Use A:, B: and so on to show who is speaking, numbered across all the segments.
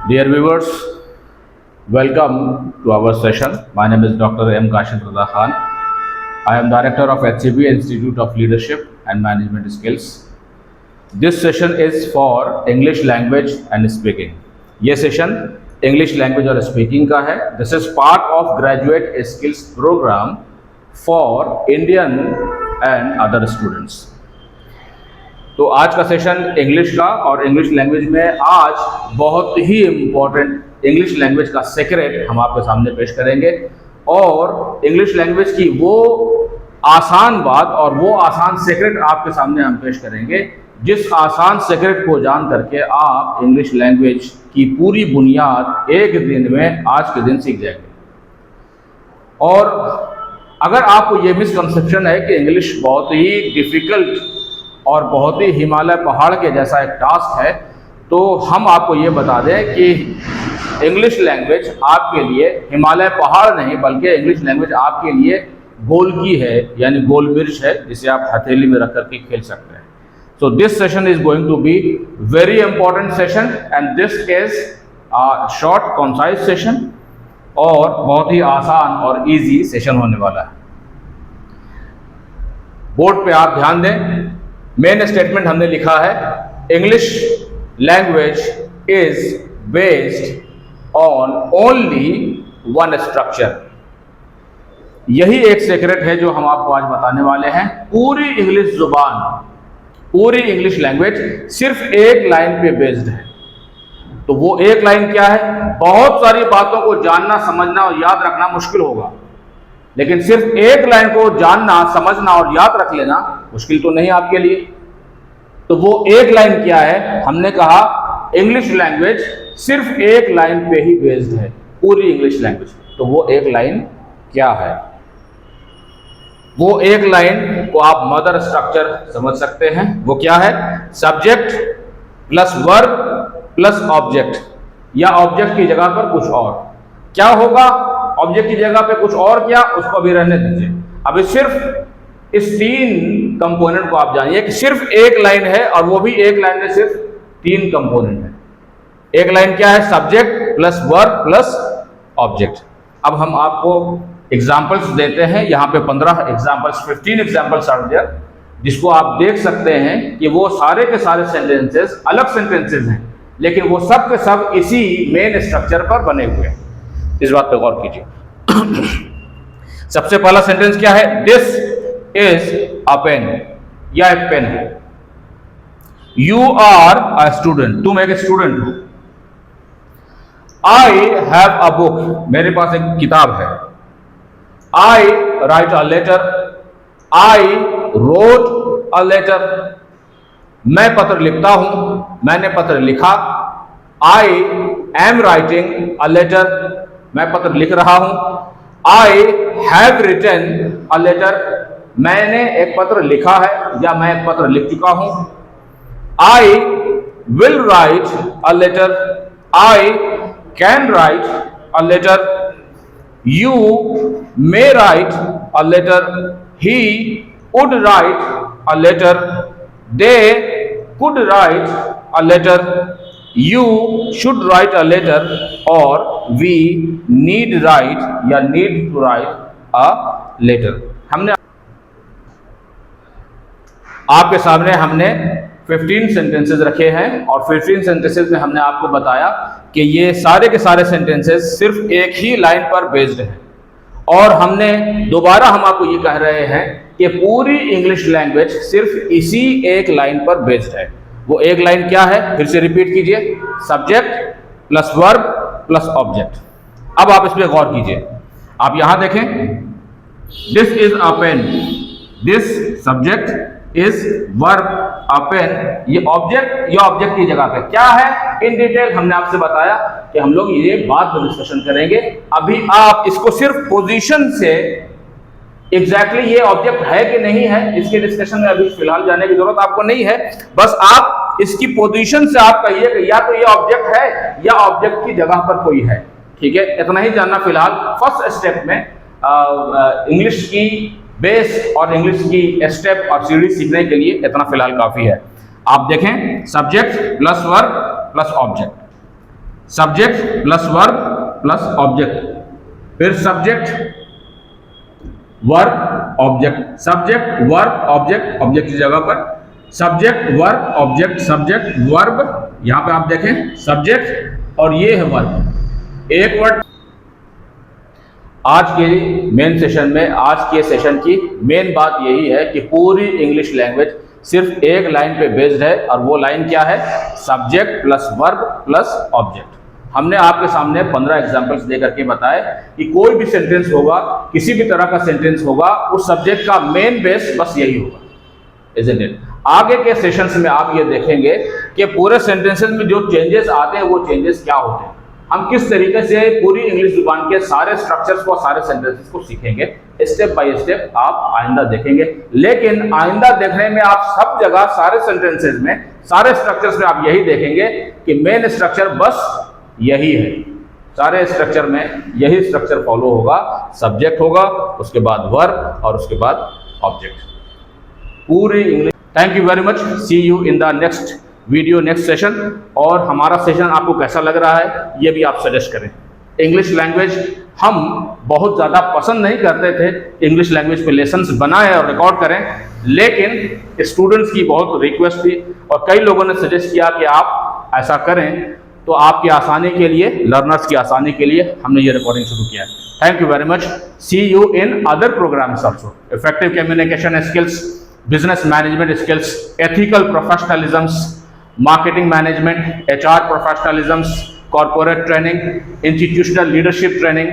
A: Dear viewers, welcome to our session. My name is Dr. M. Kashif Reza Khan. I am Director of HCB Institute of Leadership and Management Skills. This session is for English language and speaking. ये session English language और speaking का है. This is part of graduate skills program for Indian and other students. तो आज का session English का और English language में आज बहुत ही इम्पोर्टेंट इंग्लिश लैंग्वेज का सीक्रेट हम आपके सामने पेश करेंगे और इंग्लिश लैंग्वेज की वो आसान बात और वो आसान सीक्रेट आपके सामने हम पेश करेंगे जिस आसान सीक्रेट को जान करके आप इंग्लिश लैंग्वेज की पूरी बुनियाद एक दिन में आज के दिन सीख जाएंगे. और अगर आपको ये मिसकंसेप्शन है कि इंग्लिश बहुत ही डिफ़िकल्ट और बहुत ही हिमालय पहाड़ के जैसा एक टास्क है, तो हम आपको ये बता दें कि इंग्लिश लैंग्वेज आपके लिए हिमालय पहाड़ नहीं बल्कि इंग्लिश लैंग्वेज आपके लिए गोलकी है, यानी गोल मिर्च है जिसे आप हथेली में रख कर के खेल सकते हैं. So this session is going to be very important session and this is a short concise session और बहुत ही आसान और इजी सेशन होने वाला है. बोर्ड पे आप ध्यान दें. मेन स्टेटमेंट हमने लिखा है, English language is based on only one structure. यही एक सीक्रेट है जो हम आपको आज बताने वाले हैं. पूरी इंग्लिश जुबान, पूरी इंग्लिश लैंग्वेज सिर्फ एक लाइन पे बेस्ड है. तो वो एक लाइन क्या है? बहुत सारी बातों को जानना, समझना और याद रखना मुश्किल होगा, लेकिन सिर्फ एक लाइन को जानना, समझना और याद रख लेना मुश्किल तो नहीं आपके लिए. तो वो एक लाइन क्या है? हमने कहा इंग्लिश लैंग्वेज सिर्फ एक लाइन पे ही बेस्ड है, पूरी इंग्लिश लैंग्वेज. तो वो एक लाइन क्या है? वो एक लाइन को आप मदर स्ट्रक्चर समझ सकते हैं. वो क्या है? Subject plus verb plus object, या ऑब्जेक्ट की जगह पर कुछ और. क्या होगा? ऑब्जेक्ट की जगह पे कुछ और, क्या उसको भी रहने दीजिए. अभी सिर्फ इस तीन कंपोनेंट को आप जानिए कि सिर्फ एक लाइन है और वो भी एक लाइन में सिर्फ तीन कंपोनेंट है. एक लाइन क्या है? Subject plus verb plus object. अब हम आपको एग्जाम्पल्स देते हैं. यहाँ पे 15 एग्जाम्पल्स, 15 एग्जाम्पल्स आर देयर, जिसको आप देख सकते हैं कि वो सारे के सारे सेंटेंसेस अलग सेंटेंसेस हैं, लेकिन वो सब के सब इसी मेन स्ट्रक्चर पर बने हुए हैं. इस बात पे गौर कीजिए. सबसे पहला सेंटेंस क्या है? This is a pen. यह एक पेन है. You are a student. तुम एक स्टूडेंट हो. I have a book. मेरे पास एक किताब है. I write a letter. I wrote a letter. मैं पत्र लिखता हूं. मैंने पत्र लिखा. I am writing a letter. मैं पत्र लिख रहा हूं. I have written a letter. मैंने एक पत्र लिखा है या मैं एक पत्र लिख चुका हूं. I will write a letter. I can write a letter. You may write a letter. He would write a letter. They could write a letter. You should write a letter or we need write या need to write a letter. हमने आपके सामने 15 sentences रखे हैं और 15 sentences में हमने आपको बताया कि ये सारे के सारे सेंटेंसेस सिर्फ एक ही लाइन पर बेस्ड हैं. और हमने दोबारा हम आपको ये कह रहे हैं कि पूरी इंग्लिश लैंग्वेज सिर्फ इसी एक लाइन पर बेस्ड है. वो एक लाइन क्या है? फिर से रिपीट कीजिए. Subject plus verb plus object. अब आप इस पे गौर कीजिए. आप यहां देखें, this is a pen. This subject is verb a pen. ये ऑब्जेक्ट, ये ऑब्जेक्ट की जगह पे क्या है? इन डिटेल हमने आपसे बताया कि हम लोग ये बाद में डिस्कशन करेंगे. अभी आप इसको सिर्फ पोजीशन से एग्जैक्टली ये ऑब्जेक्ट है कि नहीं है, इसके डिस्कशन में अभी फिलहाल जाने की जरूरत आपको नहीं है. बस आप इसकी पोजीशन से आप कहिए कि या तो ये ऑब्जेक्ट है या ऑब्जेक्ट की जगह पर कोई है. ठीक है, इतना ही जानना फिलहाल फर्स्ट स्टेप में इंग्लिश की बेस और इंग्लिश की स्टेप और सीढ़ी सीखने के लिए इतना फिलहाल काफी है. आप देखें, subject plus verb plus object. Subject plus verb plus object, फिर subject verb object, subject verb object, object की जगह पर subject verb object, subject verb, यहां पे आप देखें सब्जेक्ट और ये है वर्ब, एक वर्ड। आज के मेन सेशन में, आज के सेशन की मेन बात यही है कि पूरी इंग्लिश लैंग्वेज सिर्फ एक लाइन पे बेस्ड है, और वो लाइन क्या है? Subject plus verb plus object. हमने आपके सामने 15 एग्जांपल्स दे करके बताए कि कोई भी सेंटेंस होगा, किसी भी तरह का सेंटेंस होगा, उस सब्जेक्ट का मेन बेस बस यही होगा, इज़न्ट इट? आगे के सेशंस में आप ये देखेंगे कि पूरे सेंटेंसेस में जो चेंजेस आते हैं वो चेंजेस क्या होते हैं, हम किस तरीके से पूरी इंग्लिश जुबान के सारे स्ट्रक्चर्स को, सारे सेंटेंसेस को सीखेंगे, स्टेप बाय स्टेप आप आइंदा देखेंगे। लेकिन आइंदा देखने में आप सब जगह, सारे सेंटेंसेस में, सारे स्ट्रक्चर्स में आप यही देखेंगे कि मेन स्ट्रक्चर बस यही है। सारे स्ट्रक्चर में यही स्ट्रक्चर फॉलो होगा, सब्जेक्ट होगा, उसके बाद वर्ब और उसके बाद ऑब्जेक्ट, पूरी English. Thank you very much, see you in the next video, next session. और हमारा सेशन आपको कैसा लग रहा है ये भी आप सजेस्ट करें। इंग्लिश लैंग्वेज हम बहुत ज़्यादा पसंद नहीं करते थे, इंग्लिश लैंग्वेज पे लेसन्स बनाएं और रिकॉर्ड करें, लेकिन स्टूडेंट्स की बहुत रिक्वेस्ट थी और कई लोगों ने सजेस्ट किया कि आप ऐसा करें, तो आपकी आसानी के लिए, लर्नर्स की आसानी के लिए हमने ये रिकॉर्डिंग शुरू किया है। Thank you very much, see you in other programmes also. Effective communication skills, business management skills, ethical professionalisms, marketing management, HR professionalisms, corporate training, institutional leadership training,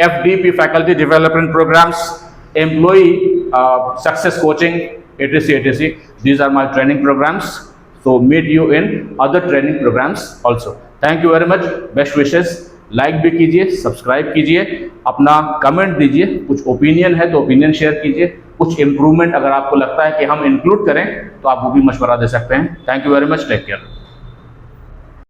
A: FDP faculty development programmes, employee success coaching, etc. These are my training programs. So meet you in other training programs also. Thank you very much. Best wishes. Like भी कीजिए, subscribe कीजिए, अपना comment दीजिए, कुछ opinion है तो opinion share कीजिए, कुछ इम्प्रूवमेंट अगर आपको लगता है कि हम इंक्लूड करें तो आप वो भी मशवरा दे सकते हैं। Thank you very much, take care.